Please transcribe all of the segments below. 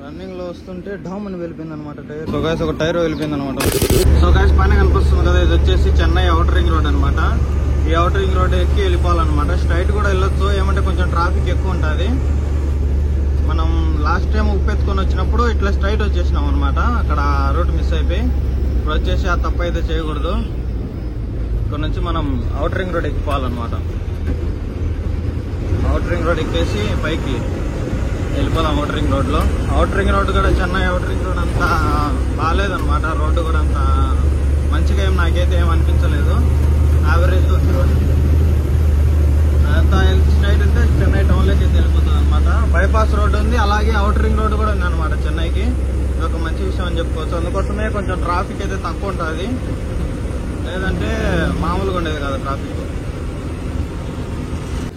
Running లో వస్తుంటే dam అని వెళ్ళిపోయింది అనమాట టైర్. సో గైస్ ఒక టైర్ వెళ్ళిపోయింది అనమాట. సో గైస్ పైన కనిపిస్తుంది కదా, ఇది వచ్చేసి చెన్నై అవుటర్ రింగ్ రోడ్ అనమాట. ఈ అవుటర్ రింగ్ రోడ్ ఎక్కి వెళ్ళిపోవాలన్నమాట. స్ట్రైట్ కూడా వెళ్ళొచ్చు, ఏమంటే కొంచెం ట్రాఫిక్ ఎక్కువ ఉంటుంది. మనం లాస్ట్ టైం ఉప్పెత్తుకొని వచ్చినప్పుడు ఇట్లా స్ట్రైట్ వచ్చేసినాం అనమాట. అక్కడ రూట్ మిస్ అయిపోయి ఇప్పుడు వచ్చేసి ఆ తప్పు అయితే చేయకూడదు. ఇక్కడ నుంచి మనం అవుటర్ రింగ్ రోడ్ ఎక్కిపోవాలన్నమాట. అవుటర్ రింగ్ రోడ్ ఎక్కేసి పైకి వెళ్ళిపోదాం అవుటర్ రింగ్ రోడ్లో. అవుటర్ రింగ్ రోడ్ కూడా చెన్నై అవుటర్ రింగ్ రోడ్ అంతా బాగాలేదనమాట. రోడ్డు కూడా అంత మంచిగా ఏం నాకైతే ఏం అనిపించలేదు. యావరేజ్ ఉంది రోడ్ అంతా. స్ట్రైట్ అయితే చెన్నై టౌన్లోకి అయితే వెళ్ళిపోతుంది అనమాట. బైపాస్ రోడ్డు ఉంది, అలాగే అవుటర్ రింగ్ రోడ్ కూడా ఉంది అనమాట చెన్నైకి. ఇది ఒక మంచి విషయం అని చెప్పుకోవచ్చు. అందుకోసమే కొంచెం ట్రాఫిక్ అయితే తక్కువ ఉంటుంది, లేదంటే మామూలుగా ఉండేది కదా ట్రాఫిక్.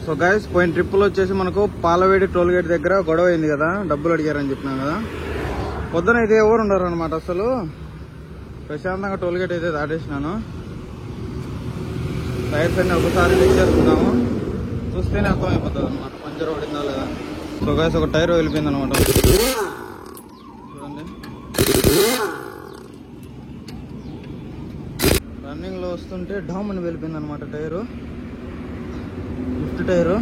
సో గైస్ పోయిన ట్రిప్పులో వచ్చేసి మనకు పాలవేడి టోల్ గేట్ దగ్గర గొడవ అయింది కదా, డబ్బులు అడిగారని చెప్పినాం కదా. పొద్దున అయితే ఎవరు ఉండరు అనమాట. అసలు ప్రశాంతంగా టోల్ గేట్ అయితే దాటేసినాను. టైర్స్ అన్ని ఒకసారి చెక్ చేసుకున్నాము, చూస్తేనే అర్థమైపోతుంది అనమాట పంచర్ పడిందా లేదా. సో గైస్ ఒక టైర్ వెళ్ళిపోయింది అనమాట. చూడండి రన్నింగ్ లో వస్తుంటే డామ్ అని వెళ్ళిపోయింది అనమాట టైరు. లిఫ్ట్ టైరు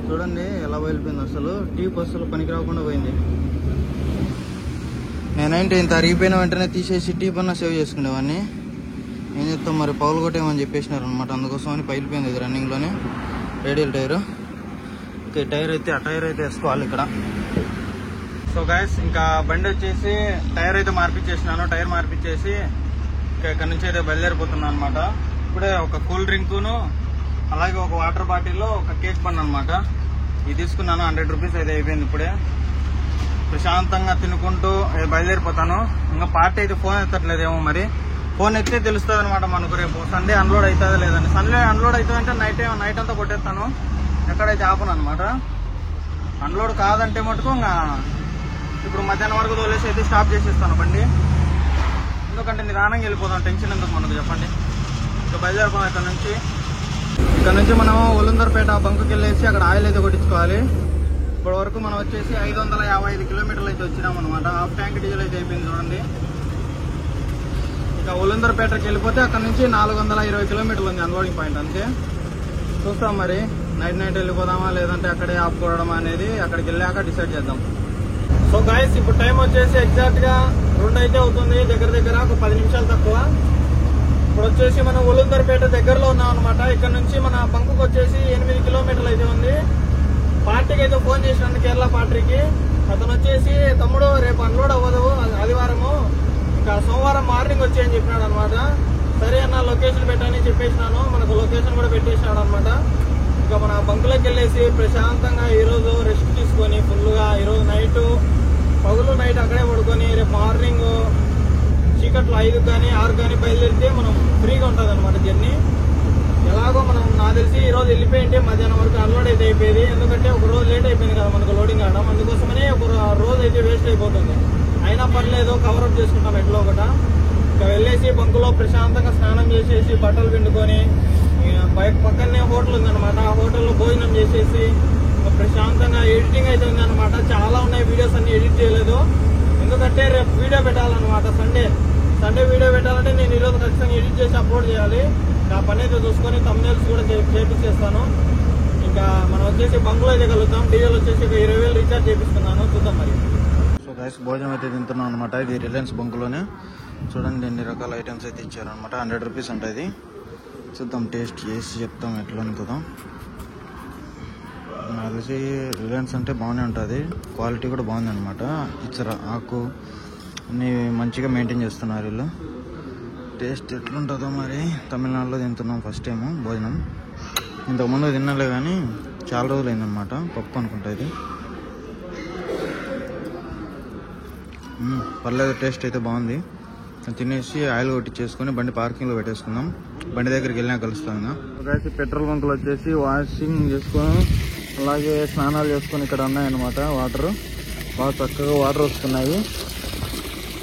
చూడండి ఎలా వెళ్ళిపోయింది. అసలు టీప్ అసలు పనికి రాకుండా పోయింది. నేనంటే ఇంత అరిగిపోయిన వెంటనే తీసేసి టీప్ అన్నా సేవ్ చేసుకునేవాడిని. ఏం చెప్తాం మరి, పౌలు కొట్టేమని చెప్పేసినారు అనమాట. అందుకోసం అని పగిలిపోయింది ఇది రన్నింగ్ లోనే రేడియల్ టైరు. ఓకే టైర్ అయితే ఆ టైర్ అయితే వేసుకోవాలి ఇక్కడ. సో గైస్ ఇంకా బండి వచ్చేసి టైర్ అయితే మార్పిచ్చేసినాను. టైర్ మార్పిచ్చేసి ఇక్కడ నుంచి అయితే బయలుదేరిపోతున్నాను అనమాట. ఇప్పుడే ఒక కూల్ డ్రింకును అలాగే ఒక వాటర్ బాటిల్లో ఒక కేక్ పన్ను అనమాట. ఇది తీసుకున్నాను. 100 రూపీస్ అయితే అయిపోయింది. ఇప్పుడే ప్రశాంతంగా తినుకుంటూ బయలుదేరిపోతాను. ఇంకా పార్టీ అయితే ఫోన్ ఎత్తట్లేదేమో, మరి ఫోన్ ఎత్తే తెలుస్తుంది అనమాట మనకు. రేపు సండే అన్లోడ్ అవుతుందా లేదని. సండే అన్లోడ్ అవుతుందంటే నైట్ అంతా కొట్టేస్తాను, ఎక్కడైతే ఆపను అనమాట. అన్లోడ్ కాదంటే మటుకు ఇంకా ఇప్పుడు మధ్యాహ్నం వరకు తోలేసి అయితే స్టాప్ చేసేస్తాను బండి. ఎందుకంటే నిదానంగా వెళ్ళిపోతాం, టెన్షన్ ఎందుకు మనకు చెప్పండి. ఇంకా బయలుదేరిపోతాం ఇక్కడ నుంచి మనం ఉలందర్పేట బంకుకి వెళ్ళేసి అక్కడ ఆయిల్ అయితే కొట్టించుకోవాలి. ఇప్పటి వరకు మనం వచ్చేసి 555 కిలోమీటర్లు అయితే వచ్చినాం అనమాట. హాఫ్ ట్యాంక్ డీజిల్ అయితే అయిపోయింది చూడండి. ఇక ఉలందర్పేటకి వెళ్ళిపోతే అక్కడ నుంచి 420 కిలోమీటర్లు ఉంది అన్లోడింగ్ పాయింట్. అంతే చూస్తాం మరి, నైట్ వెళ్ళిపోదామా లేదంటే అక్కడే ఆపుకోవడం అనేది అక్కడికి వెళ్ళాక డిసైడ్ చేద్దాం. సో గైస్ ఇప్పుడు టైం వచ్చేసి ఎగ్జాక్ట్ గా 2 అయితే అవుతుంది, దగ్గర ఒక 10 నిమిషాలు తక్కువ. ఇప్పుడు వచ్చేసి మనం ఉలందర్పేట దగ్గరలో ఉన్నాం అనమాట. ఇక్కడ నుంచి మన బంకుకు వచ్చేసి 8 కిలోమీటర్లు అయితే ఉంది. పార్టీకి అయితే ఫోన్ చేసినాను, కేరళ పార్టీకి. అతను వచ్చేసి తమ్ముడు రేపు అన్లోడ్ అవ్వదు ఆదివారము, ఇంకా సోమవారం మార్నింగ్ వచ్చేయని చెప్పినాడు అనమాట. సరే అన్న లొకేషన్ పెట్టని చెప్పేసినాను. మనకు లొకేషన్ కూడా పెట్టేసినాడు అనమాట. ఇంకా మన బంకులోకి వెళ్ళేసి ప్రశాంతంగా ఈరోజు రెస్ట్ తీసుకొని ఫుల్గా ఈరోజు పగులు నైట్ అక్కడే పడుకొని రేపు మార్నింగ్ చీకట్లో 5 కానీ 6 కానీ బయలుదేరితే మనం ఫ్రీగా ఉంటుంది అనమాట జర్నీ. ఎలాగో మనం నాకు తెలిసి ఈరోజు వెళ్ళిపోయింటే మధ్యాహ్నం వరకు అన్లోడ్ అయితే అయిపోయింది. ఎందుకంటే ఒక రోజు లేట్ అయిపోయింది కదా మనకు లోడింగ్ ఆడడం. అందుకోసమనే ఒక రోజు అయితే వేస్ట్ అయిపోతుంది. అయినా పర్లేదు, కవరప్ చేసుకుంటాం ఎట్లా ఒకట. ఇంకా వెళ్ళేసి బంకులో ప్రశాంతంగా స్నానం చేసేసి బట్టలు పిండుకొని పక్కనే హోటల్ ఉందన్నమాట. ఆ హోటల్లో భోజనం చేసేసి ప్రశాంతంగా ఎడిటింగ్ అయితే ఉందన్నమాట. చాలా ఉన్నాయి, వీడియోస్ అన్ని ఎడిట్ చేయలేదు. ఎందుకంటే రేపు వీడియో పెట్టాలన్నమాట. సండే వీడియో పెట్టాలంటే నేను ఈరోజు ఖచ్చితంగా ఎడిట్ చేసి అప్లోడ్ చేయాలి. నా పని అయితే చూసుకొని తమ్నెయిల్స్ కూడా చేపిస్తాను. ఇంకా మనం వచ్చేసి బంకులో అయితే కలుగుతాం. డీజిల్ వచ్చేసి 20,000 రీఛార్జ్ చేపిస్తున్నాను, చూద్దాం మరి. సో గైస్ భోజనం అయితే తింటున్నాం అనమాట. ఇది రిలయన్స్ బంకులోనే చూడండి ఎన్ని రకాల ఐటమ్స్ అయితే ఇచ్చారనమాట. 100 రూపీస్ ఉంటుంది. చూద్దాం, టేస్ట్ చేసి చెప్తాం ఎట్లా ఉంటుందో. నాకు తెలిసి రిలయన్స్ అంటే బాగానే ఉంటుంది, క్వాలిటీ కూడా బాగుంది అనమాట. ఇచ్చర ఆకు అన్నీ మంచిగా మెయింటైన్ చేస్తున్నారు వీళ్ళు. టేస్ట్ ఎట్లుంటుందో మరి. తమిళనాడులో తింటున్నాం ఫస్ట్ టైము భోజనం. ఇంతకుముందు తినలే కానీ చాలా రోజులు అయిందనమాట. పప్పు అనుకుంటా ఇది. పర్లేదు, టేస్ట్ అయితే బాగుంది. తినేసి ఆయిల్ కొట్టించేసుకొని బండి పార్కింగ్లో పెట్టేసుకుందాం. బండి దగ్గరికి వెళ్ళినా కలుస్తాం. ఇంకా పెట్రోల్ బంకులు వచ్చేసి వాషింగ్ చేసుకొని అలాగే స్నానాలు చేసుకొని ఇక్కడ ఉన్నాయన్నమాట. వాటర్ బాగా చక్కగా వాటర్ వస్తున్నాయి.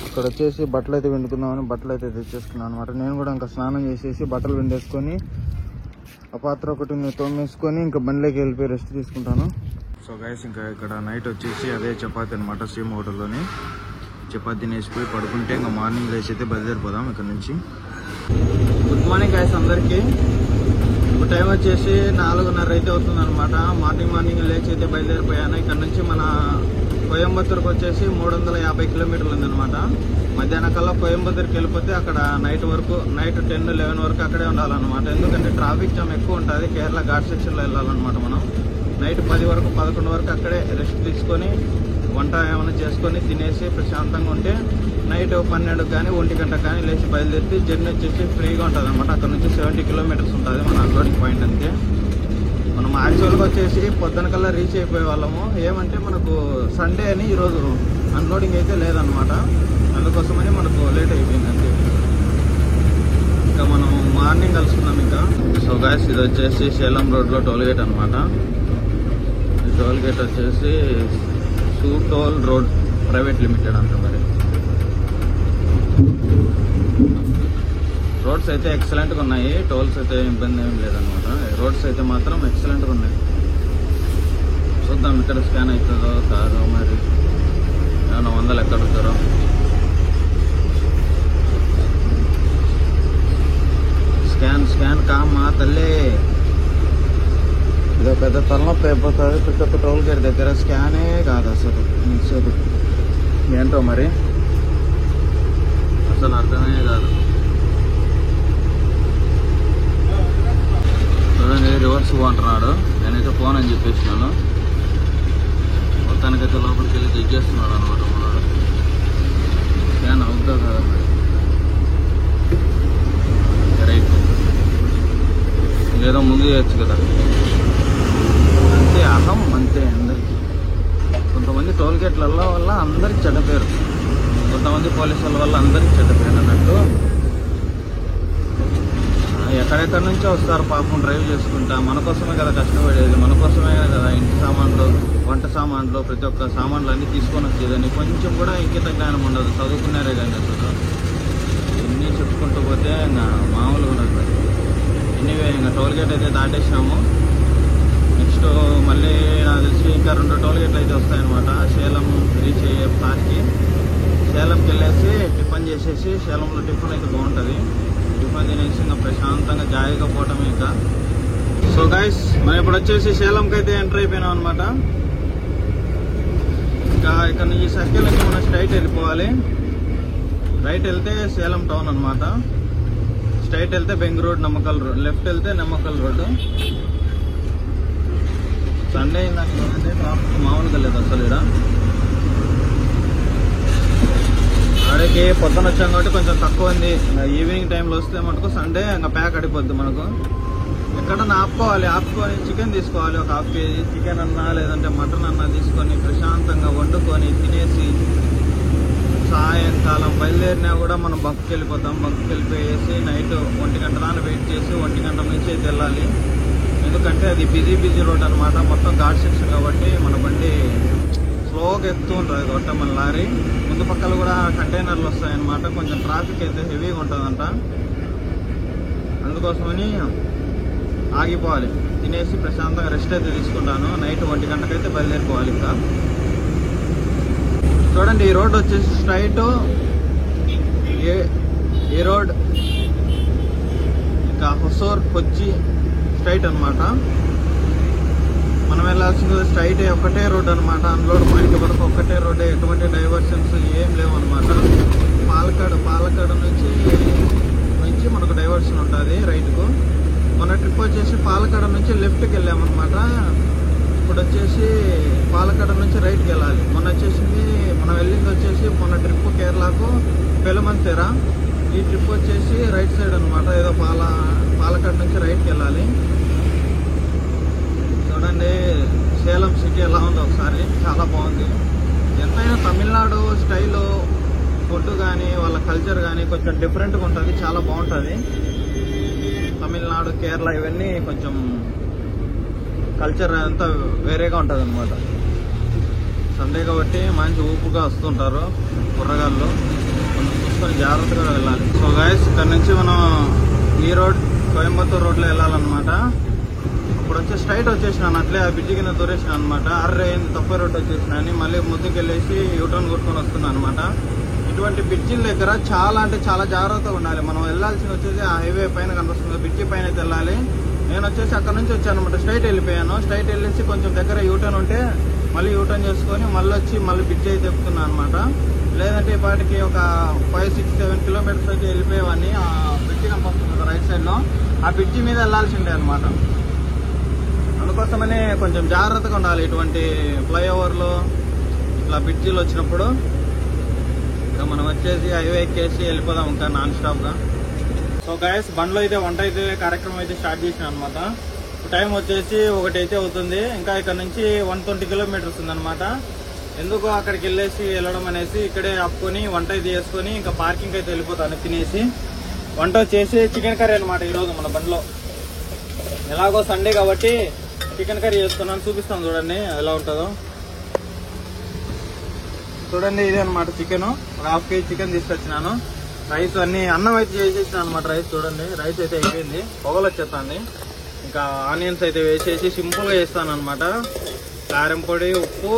ఇక్కడ వచ్చేసి బట్టలు అయితే పిండుకుందామని బట్టలు అయితే తెచ్చేసుకున్నాను అనమాట. నేను కూడా ఇంకా స్నానం చేసేసి బట్టలు పిండేసుకొని ఆ పాత్ర ఒకటి తోమేసుకొని ఇంకా బండిలోకి వెళ్ళిపోయి రెస్ట్ తీసుకుంటాను. సో గైస్ ఇంకా ఇక్కడ నైట్ వచ్చేసి అదే చపాతీ అనమాట, సేమ్ హోటల్లోని చపాతీ తినేసిపోయి పడుకుంటే ఇంకా మార్నింగ్ లేచి అయితే బయలుదేరిపోదాం ఇక్కడ నుంచి. గుడ్ మార్నింగ్ గైస్ అందరికీ. ఇప్పుడు టైం వచ్చేసి 4:30 అయితే అవుతుంది అనమాట. మార్నింగ్ లేచి అయితే బయలుదేరిపోయాను. ఇక్కడ నుంచి మన కోయంబత్తూరుకి వచ్చేసి 350 కిలోమీటర్లు ఉందన్నమాట. మధ్యాహ్నం కల్లా కోయంబత్తూరుకి వెళ్ళిపోతే అక్కడ నైట్ 10, 11 వరకు అక్కడే ఉండాలన్నమాట. ఎందుకంటే ట్రాఫిక్ జామ్ ఎక్కువ ఉంటుంది. కేరళ ఘాట్ సెక్షన్లో వెళ్ళాలన్నమాట. మనం నైట్ 10 వరకు 11 వరకు అక్కడే రెస్ట్ తీసుకొని వంట ఏమైనా చేసుకొని తినేసి ప్రశాంతంగా ఉంటే నైట్ 12 కానీ 1 గంటకు కానీ లేచి బయలుదేరితే జర్నీ వచ్చేసి ఫ్రీగా ఉంటుంది అనమాట. అక్కడ నుంచి 70 కిలోమీటర్స్ ఉంటుంది మన అన్లోడింగ్ పాయింట్ అంతే. మనం యాక్చువల్గా వచ్చేసి పొద్దున కల్లా రీచ్ అయిపోయే వాళ్ళము. ఏమంటే మనకు సండే అని ఈరోజు అన్లోడింగ్ అయితే లేదనమాట. అందుకోసమని మనకు లేట్ అయిపోయింది అంతే. ఇంకా మనం మార్నింగ్ కలుసుకున్నాం ఇంకా. సో గాయస్ ఇది వచ్చేసి సేలం రోడ్లో టోల్గేట్ అనమాట. ఈ టోల్గేట్ వచ్చేసి టోల్ రోడ్ ప్రైవేట్ లిమిటెడ్ అంట. మరి రోడ్స్ అయితే ఎక్సలెంట్గా ఉన్నాయి. టోల్స్ అయితే ఇబ్బంది ఏం లేదనమాట. రోడ్స్ అయితే మాత్రం ఎక్సలెంట్గా ఉన్నాయి. చూద్దాం ఇక్కడ స్కాన్ అవుతుందో కాదో, మరి ఏమైనా 100 ఎక్కడ అడుగుతారో. స్కాన్ కామా తల్లి, ఇదో పెద్ద తలనొప్పి అయిపోతుంది. ప్రతి ఒక్క టోల్ గేట్ దగ్గర స్కానే కాదు అసలు. ఏంటో మరి అసలు అర్థమే కాదు. చూడండి రివర్స్ అంటున్నాడు. నేనైతే ఫోన్ అని చెప్పేసినాను. మొత్తానికైతే లోపలికి వెళ్ళి చెక్ చేస్తున్నాడు అనమాట మనోడు. స్కాన్ అవుతుందో కదా మరి. రైట్ లేదో ముందు చేయొచ్చు కదా. అంతే అహం అంతే అందరికీ. కొంతమంది టోల్ గేట్లలో వల్ల అందరికి చెడ్డ పేరు, కొంతమంది పోలీసుల వల్ల అందరికి చెడ్డ పేరు అన్నట్టు. ఎక్కడెక్కడి నుంచో వస్తారు పాపం డ్రైవ్ చేసుకుంటా. మన కోసమే కదా కష్టపడేది, మన కోసమే కదా ఇంటి సామాన్లు, వంట సామాన్లు, ప్రతి ఒక్క సామాన్లు అన్నీ తీసుకొని వచ్చేదని కొంచెం కూడా ఇంకిత జ్ఞానం ఉండదు. చదువుకున్నారే కానీ అసలు ఇన్ని చెప్పుకుంటూ పోతే ఇంకా మామూలుగా ఉండదు. ఎనీవే ఇంకా టోల్ గేట్ అయితే దాటేసినాము. నెక్స్ట్ మళ్ళీ నాకు తెలిసి ఇంకా 2 టోల్ గేట్లు అయితే వస్తాయన్నమాట. సేలం రీచ్ అయ్యే పార్క్కి సేలంకి వెళ్ళేసి టిఫిన్ చేసేసి, సేలంలో టిఫిన్ అయితే బాగుంటుంది. టిఫిన్ తినేసి ఇంకా ప్రశాంతంగా జాయిగా పోవటం ఇంకా. సో గైస్ మనం ఇప్పుడు వచ్చేసి సేలంకి అయితే ఎంటర్ అయిపోయినాం అనమాట. ఇంకా ఇక్కడ నుంచి సర్కిల్ నుంచి మనం స్ట్రైట్ వెళ్ళిపోవాలి. రైట్ వెళ్తే సేలం టౌన్ అనమాట. స్ట్రైట్ వెళ్తే బెంగళూరు నమ్మకల్ రోడ్, లెఫ్ట్ వెళ్తే నమ్మకల్ రోడ్డు. సండే ఇందాక ట్రాఫిక్ మామూలుగా లేదు అసలు. ఇక్కడ ఆడికి పొద్దున వచ్చాం కాబట్టి కొంచెం తక్కువ ఉంది. ఈవినింగ్ టైంలో వస్తే మటుకు సండే ఇంకా ప్యాక్ అడిపోద్ది మనకు. ఎక్కడన్నా ఆపుకొని చికెన్ తీసుకోవాలి. ఒక 1/2 kg చికెన్ అన్నా లేదంటే మటన్ అన్నా తీసుకొని ప్రశాంతంగా వండుకొని తినేసి సాయంకాలం బయలుదేరినా కూడా మనం బంక్కి వెళ్ళిపోతాం. బంక్కి వెళ్ళిపోయేసి నైట్ 1 గంట దాకా వెయిట్ చేసి 1 గంట నుంచి అయితే వెళ్ళాలి. ఎందుకంటే అది బిజీ రోడ్ అనమాట. మొత్తం ఘాట్ సెక్షన్ కాబట్టి మన బండి స్లోగా ఎక్కుతూ ఉంటుంది కాబట్టి మన లారీ ముందు పక్కల కూడా కంటైనర్లు వస్తాయన్నమాట. కొంచెం ట్రాఫిక్ అయితే హెవీగా ఉంటుందంట. అందుకోసమని ఆగిపోవాలి. తినేసి ప్రశాంతంగా రెస్ట్ అయితే తీసుకుంటాను. నైట్ 1 గంటకైతే బయలుదేరిపోవాలి. ఇంకా చూడండి ఈ రోడ్ వచ్చేసి స్ట్రైట్ ఏ రోడ్ ఇంకా హొసూర్ కొచ్చి స్ట్రైట్ అనమాట. మనం వెళ్ళాల్సింది స్ట్రైట్ ఒకటే రోడ్ అనమాట. అన్లోడ్ పాయింట్ వరకు ఒక్కటే రోడ్డే, ఎటువంటి డైవర్షన్స్ ఏం లేవు అనమాట. పాలకాడ్ నుంచి మనకు డైవర్షన్ ఉంటుంది రైట్కు. మన ట్రిప్ వచ్చేసి పాలకాడ్ నుంచి లెఫ్ట్కి వెళ్ళామన్నమాట. ఇప్పుడు వచ్చేసి పాలకాడ్ నుంచి రైట్కి వెళ్ళాలి. మనం వెళ్ళింది వచ్చేసి మొన్న ట్రిప్ కేరళకు పెలమంతేరా. ఈ ట్రిప్ వచ్చేసి రైట్ సైడ్ అనమాట. ఏదో పాలకాడ్ నుంచి రైట్కి వెళ్ళాలి. చూడండి సేలం సిటీ ఎలా ఉందో ఒకసారి, చాలా బాగుంది. ఎంతైనా తమిళనాడు స్టైలు ఫుడ్ కానీ వాళ్ళ కల్చర్ కానీ కొంచెం డిఫరెంట్గా ఉంటుంది, చాలా బాగుంటుంది. తమిళనాడు, కేరళ ఇవన్నీ కొంచెం కల్చర్ అంతా వేరేగా ఉంటుంది అనమాట. సండే కాబట్టి మంచి ఊపుగా వస్తుంటారు కుర్రగాళ్ళు. మనం చూసుకొని జాగ్రత్తగా వెళ్ళాలి. సో గైస్ ఇక్కడ నుంచి మనం ఈ రోడ్ కోయంబత్తూర్ రోడ్లో వెళ్ళాలన్నమాట. ఇప్పుడు వచ్చి స్ట్రైట్ వచ్చేసినాను, అట్లే ఆ బ్రిడ్జి కింద దూరేసిన అనమాట. అర్రే ఏంది తప్ప రోడ్డు వచ్చేసిన అని మళ్ళీ ముందుకు వెళ్ళేసి యూటర్న్ కొట్టుకొని వస్తున్నాను అనమాట. ఇటువంటి బ్రిడ్జిల దగ్గర చాలా అంటే చాలా జాగ్రత్తగా ఉండాలి. మనం వెళ్ళాల్సింది వచ్చేసి ఆ హైవే పైన కనిపిస్తుంది, బ్రిడ్జి పైన అయితే వెళ్ళాలి. నేను వచ్చేసి అక్కడ నుంచి వచ్చాను అనమాట, స్ట్రైట్ వెళ్ళిపోయాను. స్ట్రైట్ వెళ్ళేసి కొంచెం దగ్గర యూటర్న్ ఉంటే మళ్ళీ యూటర్న్ చేసుకొని మళ్ళీ వచ్చి మళ్ళీ బ్రిడ్జి అయితే ఎక్కుతున్నాను అనమాట. లేదంటే ఇప్పటికి ఒక 5, 6, 7 కిలోమీటర్స్ అయితే వెళ్ళిపోయేవాడిని. ఆ బ్రిడ్జి కనిపిస్తుంది రైట్ సైడ్ లో, ఆ బ్రిడ్జి మీద వెళ్ళాల్సిందే అనమాట. అందుకోసమని కొంచెం జాగ్రత్తగా ఉండాలి ఇటువంటి ఫ్లైఓవర్లు ఇట్లా బ్రిడ్జిలు వచ్చినప్పుడు. ఇంకా మనం వచ్చేసి హైవే ఎక్కేసి వెళ్ళిపోదాం ఇంకా నాన్ స్టాప్ గా. సో గైస్, బండ్లో అయితే వంట అయితే కార్యక్రమం అయితే స్టార్ట్ చేసిన అనమాట. టైం వచ్చేసి 1 అయితే అవుతుంది. ఇంకా ఇక్కడ నుంచి 120 కిలోమీటర్స్ ఉందన్నమాట. ఎందుకు అక్కడికి వెళ్ళేసి వెళ్ళడం అనేసి ఇక్కడే ఆపుకొని వంట అయితే చేసుకొని ఇంకా పార్కింగ్ అయితే వెళ్ళిపోతాను. తినేసి వంట వచ్చేసి చికెన్ కర్రీ అనమాట ఈరోజు మన బండ్లో. ఎలాగో సండే కాబట్టి చికెన్ కర్రీ చేసుకున్నాను, చూపిస్తాను చూడండి ఎలా ఉంటుందో. చూడండి ఇదే అనమాట చికెన్, 1/2 కేజీ చికెన్ తీసుకొచ్చినాను. రైస్ అన్ని అన్నం అయితే చేసేసిన అనమాట. రైస్ చూడండి, రైస్ అయితే అయిపోయింది, పొగలు వచ్చేస్తుంది. ఇంకా ఆనియన్స్ అయితే వేసేసి సింపుల్ గా వేస్తాను అనమాట. కారం పొడి, ఉప్పు,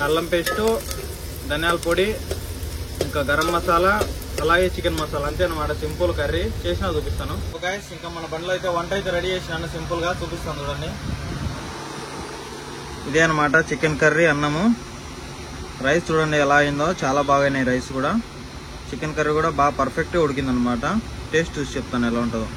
అల్లం పేస్టు, ధనియాల పొడి, ఇంకా గరం మసాలా, అలాగే చికెన్ మసాలా, అంతే అనమాట. సింపుల్ కర్రీ చేసినా చూపిస్తాను. గైస్, ఇంకా మన బండ్లో అయితే వంట అయితే రెడీ చేసినాను, సింపుల్ గా చూపిస్తాను చూడండి. ఇదే అనమాట చికెన్ కర్రీ, అన్నము, రైస్ చూడండి ఎలా అయిందో, చాలా బాగాయినాయి రైస్ కూడా. చికెన్ కర్రీ కూడా బాగా పర్ఫెక్ట్గా ఉడికింది అనమాట. టేస్ట్ చూసి చెప్తాను ఎలా ఉంటుందో.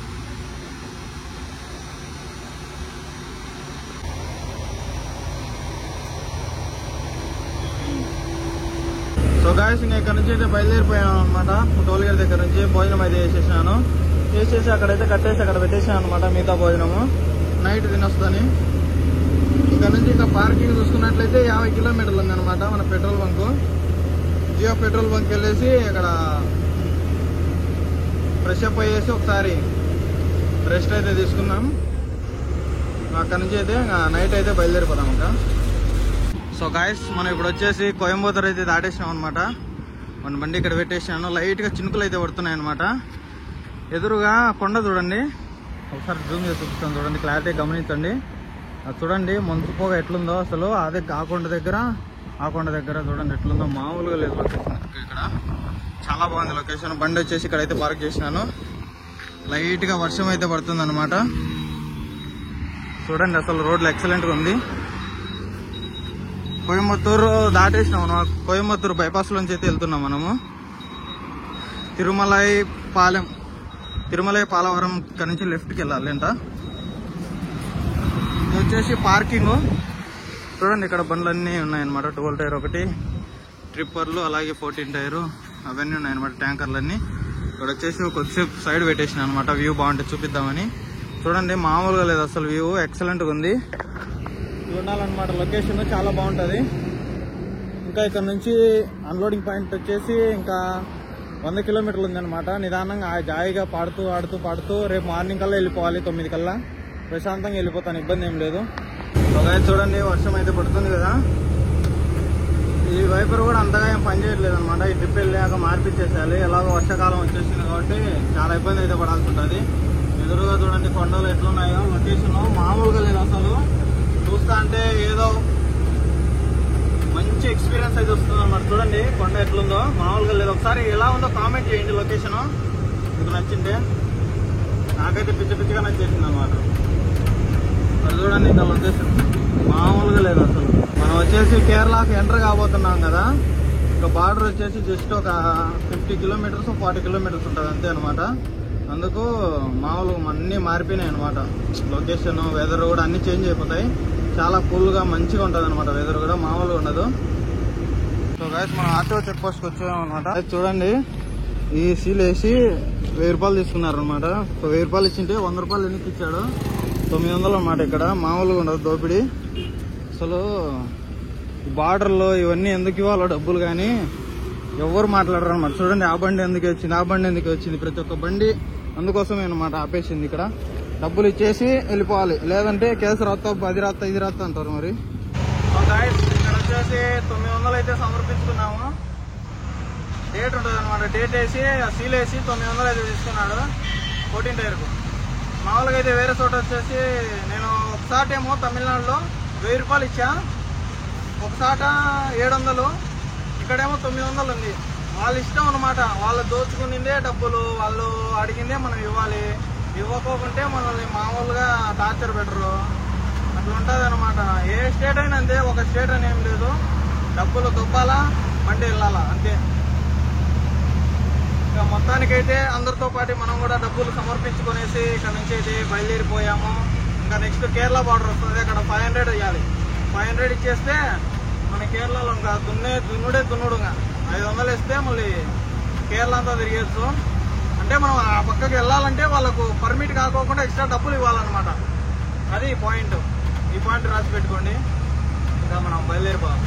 సో గాయస్, ఇంకా ఇక్కడ నుంచి అయితే బయలుదేరిపోయాను అనమాట. టోల్ గేట్ దగ్గర నుంచి భోజనం అయితే వేసేసాను. వేసేసి అక్కడైతే కట్టేసి అక్కడ పెట్టేసాను అనమాట మిగతా భోజనము, నైట్ తినొస్తుందని. ఇక్కడ నుంచి ఇంకా పార్కింగ్ చూసుకున్నట్లయితే 50 కిలోమీటర్లు ఉందన్నమాట మన petrol bunk. Jio petrol bunk వెళ్ళేసి అక్కడ ఫ్రెష్ అప్ అయ్యేసి ఒకసారి రెస్ట్ అయితే తీసుకున్నాం. అక్కడ నుంచి అయితే నైట్ అయితే బయలుదేరిపోతాం ఇంకా. సో గాయస్, మనం ఇప్పుడు వచ్చేసి కోయంబత్తూర్ అయితే దాటేసినాం అనమాట. మన బండి ఇక్కడ పెట్టేసాను. లైట్ గా చినుకులు అయితే పడుతున్నాయి అనమాట. ఎదురుగా కొండ చూడండి, ఒకసారి జూమ్ చేసి చూపిస్తాను చూడండి, క్లారిటీ గమనించండి. అది చూడండి మంచు పొగ ఎట్లుందో అసలు. అదే ఆ కొండ దగ్గర చూడండి ఎట్లుందో, మామూలుగా లేదు లొకేషన్. ఇక్కడ చాలా బాగుంది లొకేషన్. బండి వచ్చేసి ఇక్కడైతే పార్క్ చేసినాను. లైట్ గా వర్షం అయితే పడుతుంది అనమాట. చూడండి అసలు రోడ్లు ఎక్సలెంట్ గా ఉంది. కోయంబత్తూరు దాటేసినాం మనం. కోయంబత్తూరు బైపాస్ లోంచి అయితే వెళ్తున్నాం మనము. తిరుమలై పాలవరం ఇక్కడ నుంచి లెఫ్ట్కి వెళ్ళాలి అంట. ఇది వచ్చేసి పార్కింగ్ చూడండి, ఇక్కడ బండ్లన్నీ ఉన్నాయన్నమాట. 12 టైర్ ఒకటి, ట్రిప్పర్లు, అలాగే 14 టైరు అవన్నీ ఉన్నాయన్నమాట, ట్యాంకర్లన్నీ. ఇక్కడ వచ్చేసి కొద్దిసేపు సైడ్ పెట్టేసిన అనమాట, వ్యూ బాగుంటుంది చూపిద్దామని. చూడండి మామూలుగా లేదు అసలు, వ్యూ ఎక్సలెంట్గా ఉంది. ఉండాలన్నమాట లొకేషన్ చాలా బాగుంటుంది. ఇంకా ఇక్కడ నుంచి అన్లోడింగ్ పాయింట్ వచ్చేసి ఇంకా 100 కిలోమీటర్లు ఉందన్నమాట. నిదానంగా జాయిగా పాడుతూ రేపు మార్నింగ్ కల్లా వెళ్ళిపోవాలి. 9 కల్లా ప్రశాంతంగా వెళ్ళిపోతాను, ఇబ్బంది ఏం లేదు. ఒకవేళ చూడండి వర్షం అయితే పడుతుంది కదా, ఈ వైపర్ కూడా అంతగా ఏం పనిచేయట్లేదు అనమాట. ఈ ట్రిప్ వెళ్ళాక మార్పిచ్చేసేయాలి. ఎలాగో వర్షాకాలం వచ్చేసింది కాబట్టి చాలా ఇబ్బంది అయితే పడాల్సి ఉంటుంది. ఎదురుగా చూడండి కొండలు ఎట్లున్నాయో, లొకేషన్ మామూలుగా లేదు అసలు. చూస్తా అంటే ఏదో మంచి ఎక్స్పీరియన్స్ అయితే వస్తుంది అనమాట. చూడండి కొండ ఎట్లుందో, మామూలుగా లేదు. ఒకసారి ఎలా ఉందో కామెంట్ చేయండి లొకేషన్, మీకు నచ్చింటే. నాకైతే పిచ్చిగా నచ్చేసింది అనమాట. అది చూడండి ఇంకా లొకేషన్ మామూలుగా లేదు అసలు. మనం వచ్చేసి కేరళకి ఎంటర్ కాబోతున్నాం కదా. ఇంకా బార్డర్ వచ్చేసి జస్ట్ ఒక 50 కిలోమీటర్స్ 40 కిలోమీటర్స్ ఉంటుంది అంతే అనమాట. అందుకు మామూలుగా అన్నీ మారిపోయినాయి అనమాట. లొకేషన్, వెదర్ కూడా అన్ని చేంజ్ అయిపోతాయి. చాలా కూల్గా మంచిగా ఉంటుంది అనమాట, వెదర్ కూడా మామూలుగా ఉండదు. సో గైస్, మనం ఆటో చెక్ పోస్ట్కి వచ్చాం అనమాట. చూడండి ఈ సీల్ వేసి 1000 రూపాయలు తీసుకున్నారు అనమాట. 1000 రూపాయలు ఇచ్చింటే 100 రూపాయలు ఎన్నికి ఇచ్చాడు. 900 అనమాట. ఇక్కడ మామూలుగా ఉండదు దోపిడీ అసలు. బార్డర్లో ఇవన్నీ ఎందుకు ఇవ్వాలో డబ్బులు కానీ ఎవరు మాట్లాడరు అనమాట. చూడండి ఆ బండి ఎందుకు వచ్చింది, ప్రతి ఒక్క బండి అందుకోసమే అనమాట ఆపేసింది. ఇక్కడ డబ్బులు ఇచ్చేసి వెళ్ళిపోవాలి, లేదంటే కేసు రాస్తా, 10 రాస్తా, 5 రాస్తా అంటారు. మరి ఇక్కడ వచ్చేసి 900 అయితే సమర్పించుకున్నాము. డేట్ ఉంటుంది అనమాట. డేట్ వేసి సీల్ వేసి 900 అయితే తీసుకున్నాడు 14 టైర్కు. మామూలుగా అయితే వేరే చోట వచ్చేసి నేను ఒకసారి ఏమో తమిళనాడులో 1000 రూపాయలు ఇచ్చా, ఒకసాట 700, ఇక్కడేమో 900 ఉంది. వాళ్ళ ఇష్టం అనమాట. వాళ్ళు దోచుకునిందే డబ్బులు, వాళ్ళు అడిగిందే మనం ఇవ్వాలి. ఇవ్వకోకుంటే మనల్ని మామూలుగా టార్చర్ పెట్టరు. అట్లా ఉంటుంది అనమాట. ఏ స్టేట్ అయినా అంతే, ఒక స్టేట్ అని ఏం లేదు. డబ్బులు దొబ్బాలా, బండి వెళ్ళాలా అంతే. ఇక మొత్తానికైతే అందరితో పాటు మనం కూడా డబ్బులు సమర్పించుకునేసి ఇక్కడ నుంచి అయితే బయలుదేరిపోయాము. ఇంకా నెక్స్ట్ కేరళ బార్డర్ వస్తుంది, అక్కడ 500 ఇవ్వాలి. 500 ఇచ్చేస్తే మన కేరళలో ఇంకా దున్నుడే దున్నుడుగా 500 ఇస్తే మళ్ళీ కేరళ అంతా తిరిగేచ్చు. అంటే మనం ఆ పక్కకి వెళ్ళాలంటే వాళ్ళకు పర్మిట్ కాకోకుండా ఎక్స్ట్రా డబ్బులు ఇవ్వాలన్నమాట. అది పాయింట్. ఈ పాయింట్ రాసి పెట్టుకోండి. ఇంకా మనం బయలుదేరిపోవాలి.